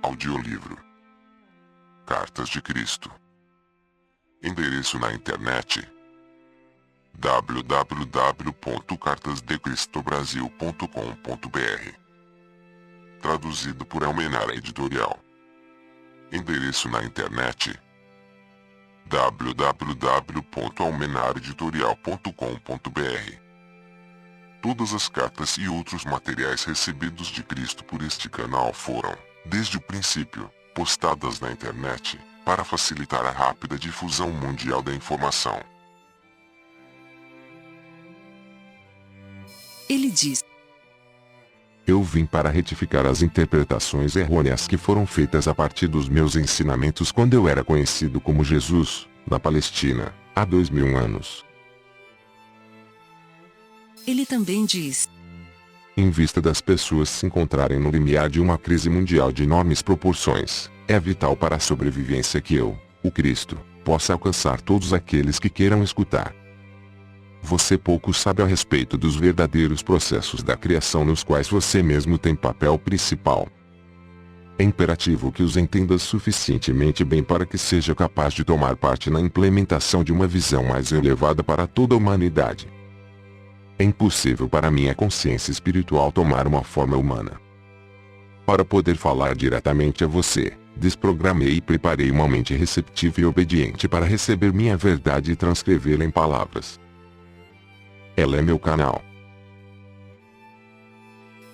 Audiolivro Cartas de Cristo. Endereço na internet: www.cartasdecristobrasil.com.br. Traduzido por Almenara Editorial. Endereço na internet: www.almenaraeditorial.com.br. Todas as cartas e outros materiais recebidos de Cristo por este canal foram, desde o princípio, postadas na internet, para facilitar a rápida difusão mundial da informação. Ele diz: Eu vim para retificar as interpretações errôneas que foram feitas a partir dos meus ensinamentos quando eu era conhecido como Jesus, na Palestina, há 2000 anos. Ele também diz: Em vista das pessoas se encontrarem no limiar de uma crise mundial de enormes proporções, é vital para a sobrevivência que eu, o Cristo, possa alcançar todos aqueles que queiram escutar. Você pouco sabe a respeito dos verdadeiros processos da criação nos quais você mesmo tem papel principal. É imperativo que os entenda suficientemente bem para que seja capaz de tomar parte na implementação de uma visão mais elevada para toda a humanidade. É impossível para minha consciência espiritual tomar uma forma humana. Para poder falar diretamente a você, desprogramei e preparei uma mente receptiva e obediente para receber minha verdade e transcrevê-la em palavras. Ela é meu canal.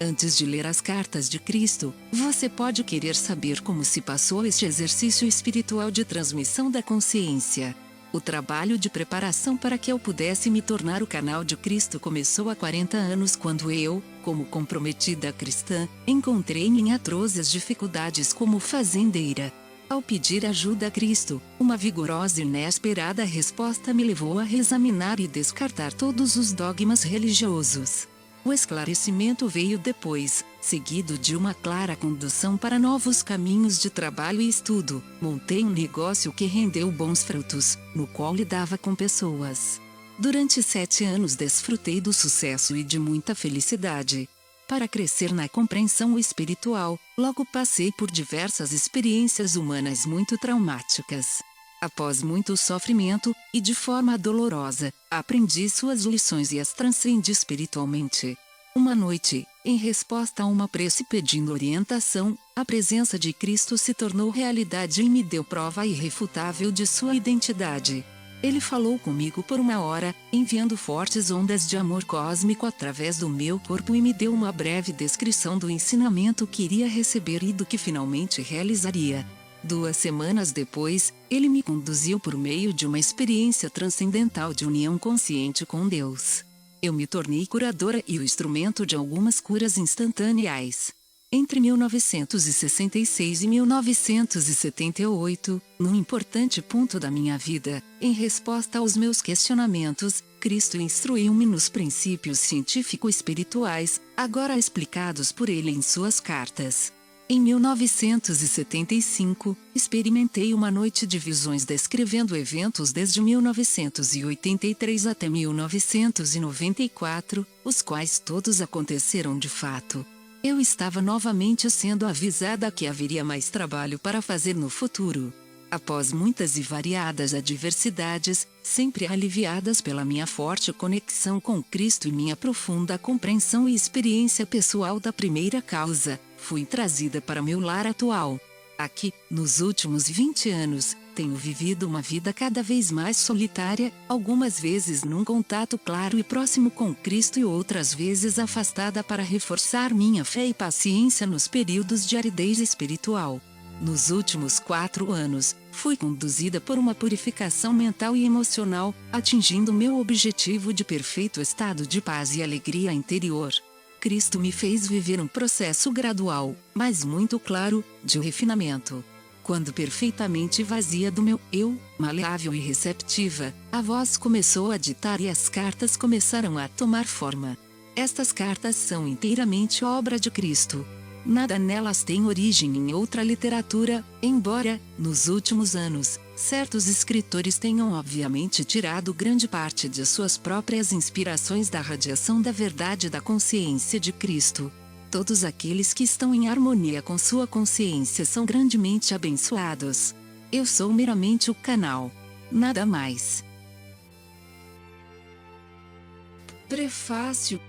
Antes de ler as cartas de Cristo, você pode querer saber como se passou este exercício espiritual de transmissão da consciência. O trabalho de preparação para que eu pudesse me tornar o canal de Cristo começou há 40 anos quando eu, como comprometida cristã, encontrei-me em atrozes dificuldades como fazendeira. Ao pedir ajuda a Cristo, uma vigorosa e inesperada resposta me levou a reexaminar e descartar todos os dogmas religiosos. O esclarecimento veio depois, seguido de uma clara condução para novos caminhos de trabalho e estudo. Montei um negócio que rendeu bons frutos, no qual lidava com pessoas. Durante 7 anos desfrutei do sucesso e de muita felicidade. Para crescer na compreensão espiritual, logo passei por diversas experiências humanas muito traumáticas. Após muito sofrimento, e de forma dolorosa, aprendi suas lições e as transcendi espiritualmente. Uma noite, em resposta a uma prece pedindo orientação, a presença de Cristo se tornou realidade e me deu prova irrefutável de sua identidade. Ele falou comigo por 1 hora, enviando fortes ondas de amor cósmico através do meu corpo e me deu uma breve descrição do ensinamento que iria receber e do que finalmente realizaria. 2 semanas depois, ele me conduziu por meio de uma experiência transcendental de união consciente com Deus. Eu me tornei curadora e o instrumento de algumas curas instantâneas. Entre 1966 e 1978, num importante ponto da minha vida, em resposta aos meus questionamentos, Cristo instruiu-me nos princípios científico-espirituais, agora explicados por ele em suas cartas. Em 1975, experimentei uma noite de visões descrevendo eventos desde 1983 até 1994, os quais todos aconteceram de fato. Eu estava novamente sendo avisada que haveria mais trabalho para fazer no futuro. Após muitas e variadas adversidades, sempre aliviadas pela minha forte conexão com Cristo e minha profunda compreensão e experiência pessoal da primeira causa, fui trazida para meu lar atual. Aqui, nos últimos 20 anos, tenho vivido uma vida cada vez mais solitária, algumas vezes num contato claro e próximo com Cristo e outras vezes afastada para reforçar minha fé e paciência nos períodos de aridez espiritual. Nos últimos 4 anos, fui conduzida por uma purificação mental e emocional, atingindo meu objetivo de perfeito estado de paz e alegria interior. Cristo me fez viver um processo gradual, mas muito claro, de refinamento. Quando perfeitamente vazia do meu eu, maleável e receptiva, a voz começou a ditar e as cartas começaram a tomar forma. Estas cartas são inteiramente obra de Cristo. Nada nelas tem origem em outra literatura, embora, nos últimos anos, certos escritores tenham obviamente tirado grande parte de suas próprias inspirações da radiação da verdade da consciência de Cristo. Todos aqueles que estão em harmonia com sua consciência são grandemente abençoados. Eu sou meramente o canal. Nada mais. Prefácio.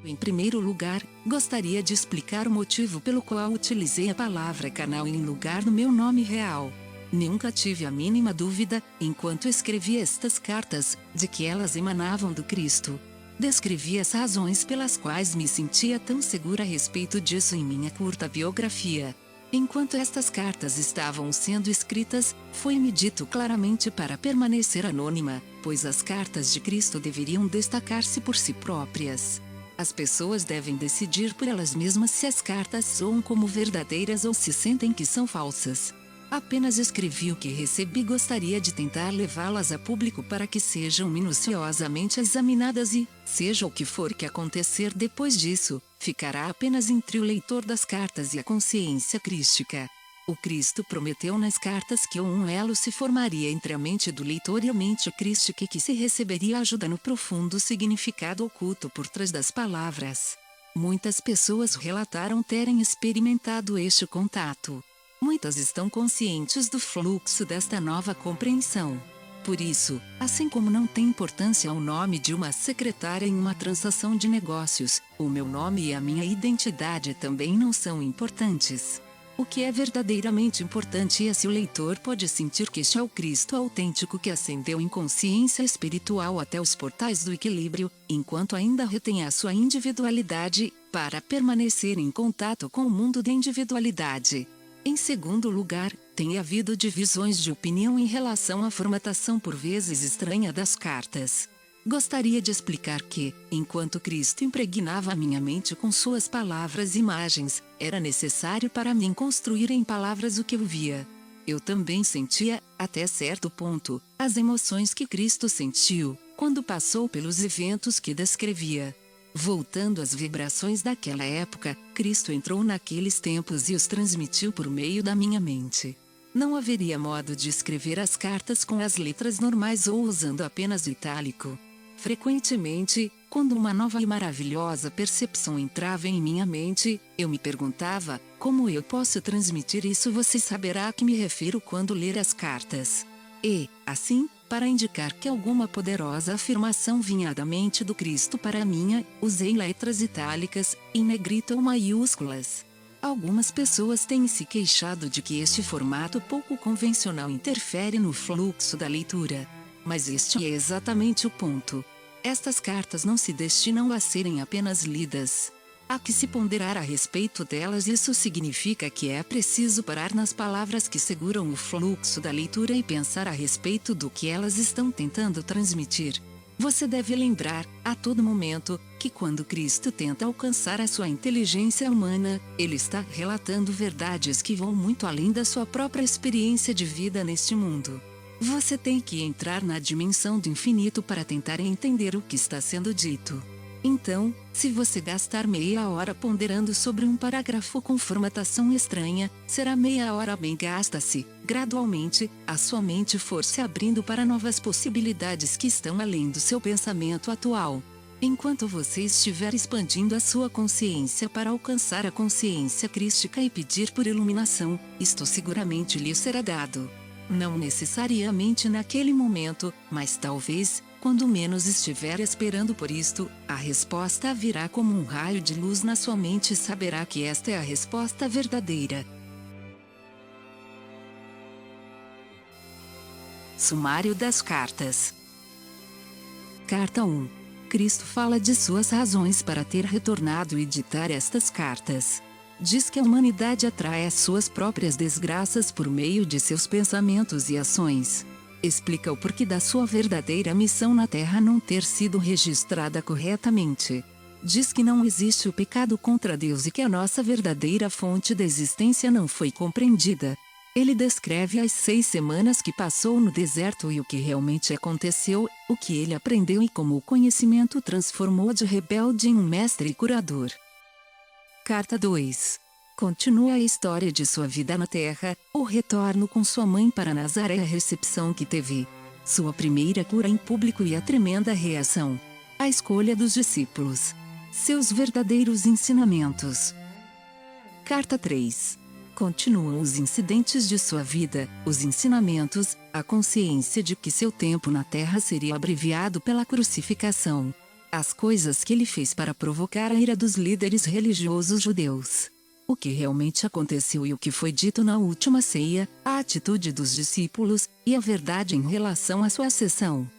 Em primeiro lugar, gostaria de explicar o motivo pelo qual utilizei a palavra canal em lugar do meu nome real. Nunca tive a mínima dúvida, enquanto escrevi estas cartas, de que elas emanavam do Cristo. Descrevi as razões pelas quais me sentia tão segura a respeito disso em minha curta biografia. Enquanto estas cartas estavam sendo escritas, foi-me dito claramente para permanecer anônima, pois as cartas de Cristo deveriam destacar-se por si próprias. As pessoas devem decidir por elas mesmas se as cartas soam como verdadeiras ou se sentem que são falsas. Apenas escrevi o que recebi e gostaria de tentar levá-las a público para que sejam minuciosamente examinadas e, seja o que for que acontecer depois disso, ficará apenas entre o leitor das cartas e a consciência crística. O Cristo prometeu nas cartas que um elo se formaria entre a mente do leitor e a mente crística e que se receberia ajuda no profundo significado oculto por trás das palavras. Muitas pessoas relataram terem experimentado este contato. Muitas estão conscientes do fluxo desta nova compreensão. Por isso, assim como não tem importância o nome de uma secretária em uma transação de negócios, o meu nome e a minha identidade também não são importantes. O que é verdadeiramente importante é se o leitor pode sentir que este é o Cristo autêntico que ascendeu em consciência espiritual até os portais do equilíbrio, enquanto ainda retém a sua individualidade, para permanecer em contato com o mundo da individualidade. Em segundo lugar, tem havido divisões de opinião em relação à formatação por vezes estranha das cartas. Gostaria de explicar que, enquanto Cristo impregnava a minha mente com suas palavras e imagens, era necessário para mim construir em palavras o que eu via. Eu também sentia, até certo ponto, as emoções que Cristo sentiu, quando passou pelos eventos que descrevia. Voltando às vibrações daquela época, Cristo entrou naqueles tempos e os transmitiu por meio da minha mente. Não haveria modo de escrever as cartas com as letras normais ou usando apenas o itálico. Frequentemente, quando uma nova e maravilhosa percepção entrava em minha mente, eu me perguntava, como eu posso transmitir isso? Você saberá a que me refiro quando ler as cartas. E, assim, para indicar que alguma poderosa afirmação vinha da mente do Cristo para a minha, usei letras itálicas, em negrito ou maiúsculas. Algumas pessoas têm se queixado de que este formato pouco convencional interfere no fluxo da leitura. Mas este é exatamente o ponto. Estas cartas não se destinam a serem apenas lidas. Há que se ponderar a respeito delas. Isso significa que é preciso parar nas palavras que seguram o fluxo da leitura e pensar a respeito do que elas estão tentando transmitir. Você deve lembrar, a todo momento, que quando Cristo tenta alcançar a sua inteligência humana, ele está relatando verdades que vão muito além da sua própria experiência de vida neste mundo. Você tem que entrar na dimensão do infinito para tentar entender o que está sendo dito. Então, se você gastar meia hora ponderando sobre um parágrafo com formatação estranha, será meia hora bem gasta se, gradualmente, a sua mente for se abrindo para novas possibilidades que estão além do seu pensamento atual. Enquanto você estiver expandindo a sua consciência para alcançar a consciência crística e pedir por iluminação, isto seguramente lhe será dado. Não necessariamente naquele momento, mas talvez, quando menos estiver esperando por isto, a resposta virá como um raio de luz na sua mente e saberá que esta é a resposta verdadeira. Sumário das cartas. Carta 1. Cristo fala de suas razões para ter retornado e ditar estas cartas. Diz que a humanidade atrai as suas próprias desgraças por meio de seus pensamentos e ações. Explica o porquê da sua verdadeira missão na Terra não ter sido registrada corretamente. Diz que não existe o pecado contra Deus e que a nossa verdadeira fonte da existência não foi compreendida. Ele descreve as 6 semanas que passou no deserto e o que realmente aconteceu, o que ele aprendeu e como o conhecimento transformou de rebelde em um mestre e curador. Carta 2. Continua a história de sua vida na Terra, o retorno com sua mãe para Nazaré, a recepção que teve, sua primeira cura em público e a tremenda reação. A escolha dos discípulos. Seus verdadeiros ensinamentos. Carta 3. Continuam os incidentes de sua vida, os ensinamentos, a consciência de que seu tempo na Terra seria abreviado pela crucificação. As coisas que ele fez para provocar a ira dos líderes religiosos judeus. O que realmente aconteceu e o que foi dito na última ceia, a atitude dos discípulos, e a verdade em relação à sua ascensão.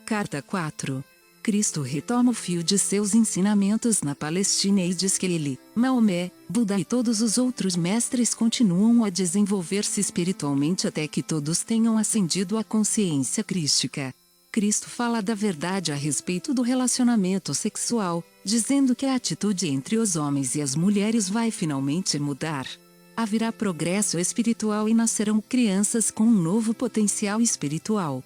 Carta 4. Cristo retoma o fio de seus ensinamentos na Palestina e diz que ele, Maomé, Buda e todos os outros mestres continuam a desenvolver-se espiritualmente até que todos tenham ascendido à consciência crística. Cristo fala da verdade a respeito do relacionamento sexual, dizendo que a atitude entre os homens e as mulheres vai finalmente mudar. Haverá progresso espiritual e nascerão crianças com um novo potencial espiritual.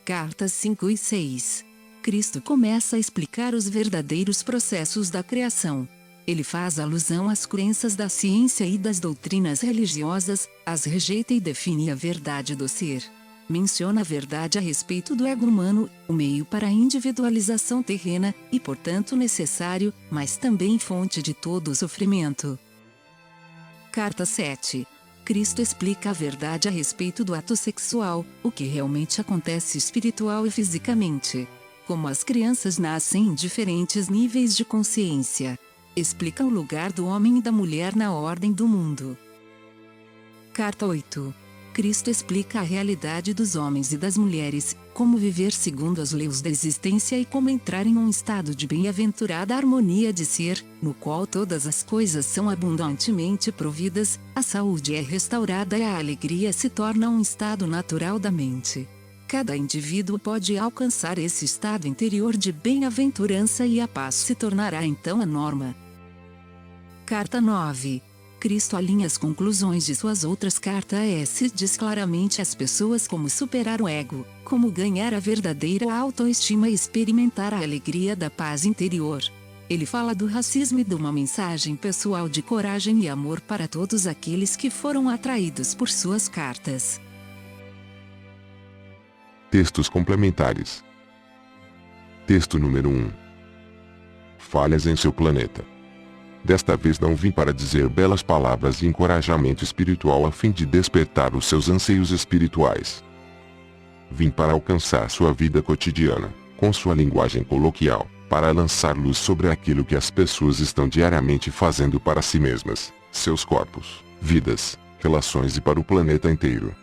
Cartas 5 e 6. Cristo começa a explicar os verdadeiros processos da criação. Ele faz alusão às crenças da ciência e das doutrinas religiosas, as rejeita e define a verdade do ser. Menciona a verdade a respeito do ego humano, o meio para a individualização terrena, e portanto necessário, mas também fonte de todo o sofrimento. Carta 7. Cristo explica a verdade a respeito do ato sexual, o que realmente acontece espiritual e fisicamente. Como as crianças nascem em diferentes níveis de consciência. Explica o lugar do homem e da mulher na ordem do mundo. Carta 8. Cristo explica a realidade dos homens e das mulheres, como viver segundo as leis da existência e como entrar em um estado de bem-aventurada harmonia de ser, no qual todas as coisas são abundantemente providas, a saúde é restaurada e a alegria se torna um estado natural da mente. Cada indivíduo pode alcançar esse estado interior de bem-aventurança e a paz se tornará então a norma. Carta 9. Cristo alinha as conclusões de suas outras cartas e diz claramente às pessoas como superar o ego, como ganhar a verdadeira autoestima e experimentar a alegria da paz interior. Ele fala do racismo e de uma mensagem pessoal de coragem e amor para todos aqueles que foram atraídos por suas cartas. Textos complementares. Texto número 1. Falhas em seu planeta. Desta vez não vim para dizer belas palavras de encorajamento espiritual a fim de despertar os seus anseios espirituais. Vim para alcançar sua vida cotidiana, com sua linguagem coloquial, para lançar luz sobre aquilo que as pessoas estão diariamente fazendo para si mesmas, seus corpos, vidas, relações e para o planeta inteiro.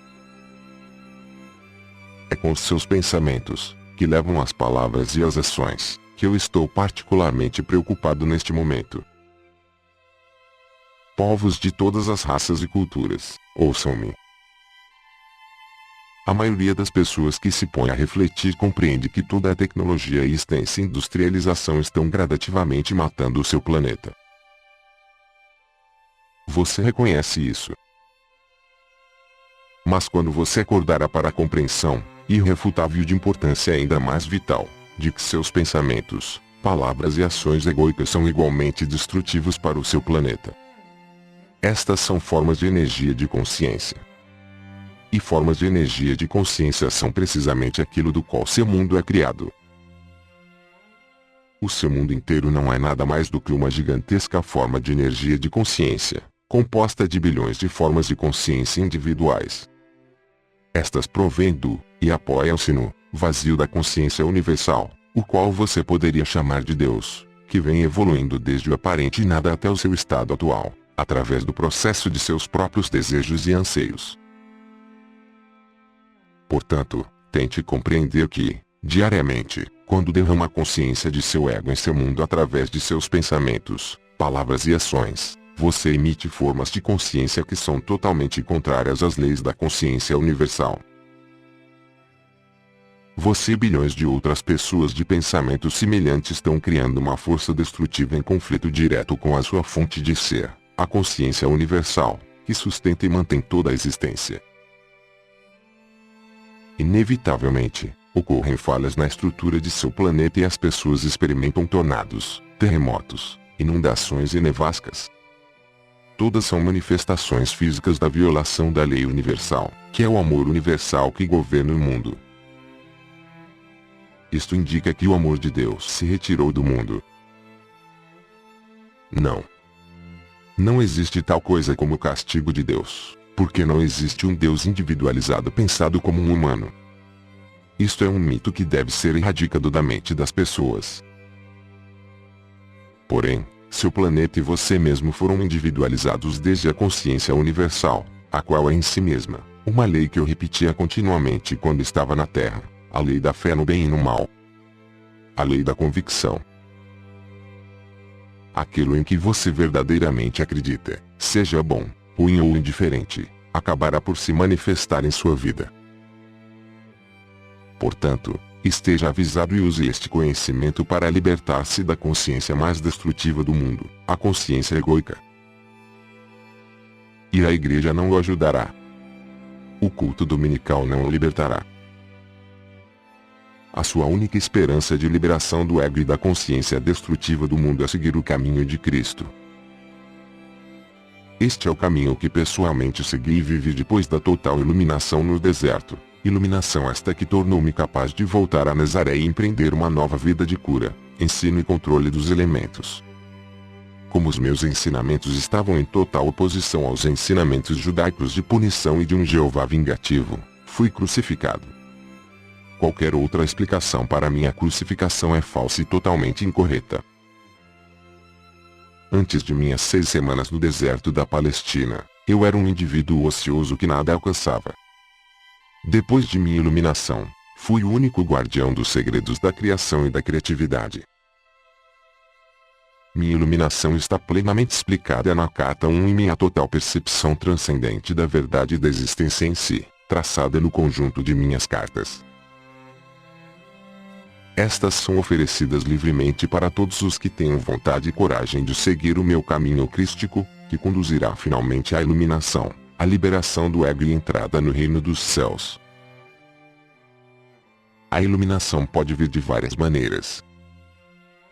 É com os seus pensamentos, que levam as palavras e as ações, que eu estou particularmente preocupado neste momento. Povos de todas as raças e culturas, ouçam-me. A maioria das pessoas que se põe a refletir compreende que toda a tecnologia e extensa industrialização estão gradativamente matando o seu planeta. Você reconhece isso. Mas quando você acordará para a compreensão, irrefutável de importância ainda mais vital, de que seus pensamentos, palavras e ações egóicas são igualmente destrutivos para o seu planeta. Estas são formas de energia de consciência. E formas de energia de consciência são precisamente aquilo do qual seu mundo é criado. O seu mundo inteiro não é nada mais do que uma gigantesca forma de energia de consciência, composta de bilhões de formas de consciência individuais. Estas provêm do, e apoiam-se no, vazio da consciência universal, o qual você poderia chamar de Deus, que vem evoluindo desde o aparente nada até o seu estado atual, através do processo de seus próprios desejos e anseios. Portanto, tente compreender que, diariamente, quando derrama a consciência de seu ego em seu mundo através de seus pensamentos, palavras e ações, você emite formas de consciência que são totalmente contrárias às leis da consciência universal. Você e bilhões de outras pessoas de pensamentos semelhantes estão criando uma força destrutiva em conflito direto com a sua fonte de ser, a consciência universal, que sustenta e mantém toda a existência. Inevitavelmente, ocorrem falhas na estrutura de seu planeta e as pessoas experimentam tornados, terremotos, inundações e nevascas. Todas são manifestações físicas da violação da lei universal, que é o amor universal que governa o mundo. Isto indica que o amor de Deus se retirou do mundo. Não. Não existe tal coisa como o castigo de Deus, porque não existe um Deus individualizado pensado como um humano. Isto é um mito que deve ser erradicado da mente das pessoas. Porém, seu planeta e você mesmo foram individualizados desde a consciência universal, a qual é em si mesma uma lei que eu repetia continuamente quando estava na Terra, a lei da fé no bem e no mal. A lei da convicção. Aquilo em que você verdadeiramente acredita, seja bom, ruim ou indiferente, acabará por se manifestar em sua vida. Portanto, esteja avisado e use este conhecimento para libertar-se da consciência mais destrutiva do mundo, a consciência egoica. Ir à igreja não o ajudará. O culto dominical não o libertará. A sua única esperança de liberação do ego e da consciência destrutiva do mundo é seguir o caminho de Cristo. Este é o caminho que pessoalmente segui e vivi depois da total iluminação no deserto, iluminação esta que tornou-me capaz de voltar a Nazaré e empreender uma nova vida de cura, ensino e controle dos elementos. Como os meus ensinamentos estavam em total oposição aos ensinamentos judaicos de punição e de um Jeová vingativo, fui crucificado. Qualquer outra explicação para minha crucificação é falsa e totalmente incorreta. Antes de minhas 6 semanas no deserto da Palestina, eu era um indivíduo ocioso que nada alcançava. Depois de minha iluminação, fui o único guardião dos segredos da criação e da criatividade. Minha iluminação está plenamente explicada na Carta 1 e minha total percepção transcendente da verdade e da existência em si, traçada no conjunto de minhas cartas. Estas são oferecidas livremente para todos os que tenham vontade e coragem de seguir o meu caminho crístico, que conduzirá finalmente à iluminação, à liberação do ego e entrada no reino dos céus. A iluminação pode vir de várias maneiras.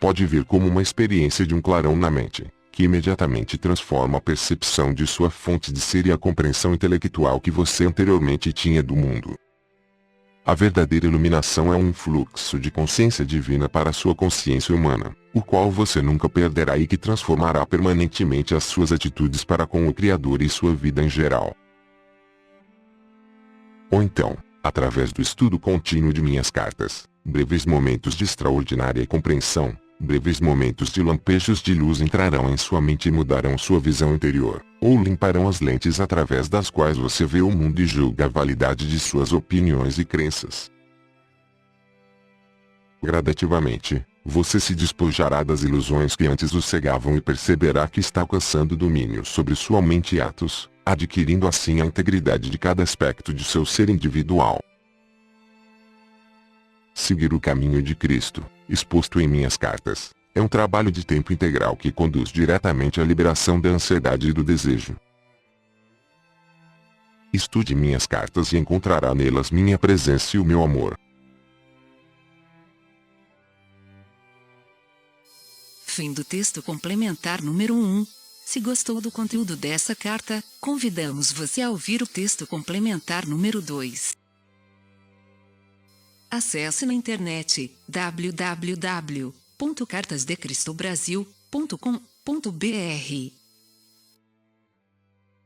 Pode vir como uma experiência de um clarão na mente, que imediatamente transforma a percepção de sua fonte de ser e a compreensão intelectual que você anteriormente tinha do mundo. A verdadeira iluminação é um influxo de consciência divina para a sua consciência humana, o qual você nunca perderá e que transformará permanentemente as suas atitudes para com o Criador e sua vida em geral. Ou então, através do estudo contínuo de minhas cartas, breves momentos de extraordinária compreensão, breves momentos de lampejos de luz entrarão em sua mente e mudarão sua visão interior, ou limparão as lentes através das quais você vê o mundo e julga a validade de suas opiniões e crenças. Gradativamente, você se despojará das ilusões que antes o cegavam e perceberá que está alcançando domínio sobre sua mente e atos, adquirindo assim a integridade de cada aspecto de seu ser individual. Seguir o caminho de Cristo, exposto em minhas cartas, é um trabalho de tempo integral que conduz diretamente à liberação da ansiedade e do desejo. Estude minhas cartas e encontrará nelas minha presença e o meu amor. Fim do texto complementar número 1. Se gostou do conteúdo dessa carta, convidamos você a ouvir o texto complementar número 2. Acesse na internet www.cartasdecristobrasil.com.br.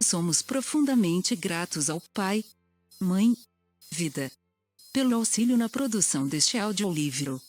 Somos profundamente gratos ao Pai, Mãe, Vida, pelo auxílio na produção deste audiolivro.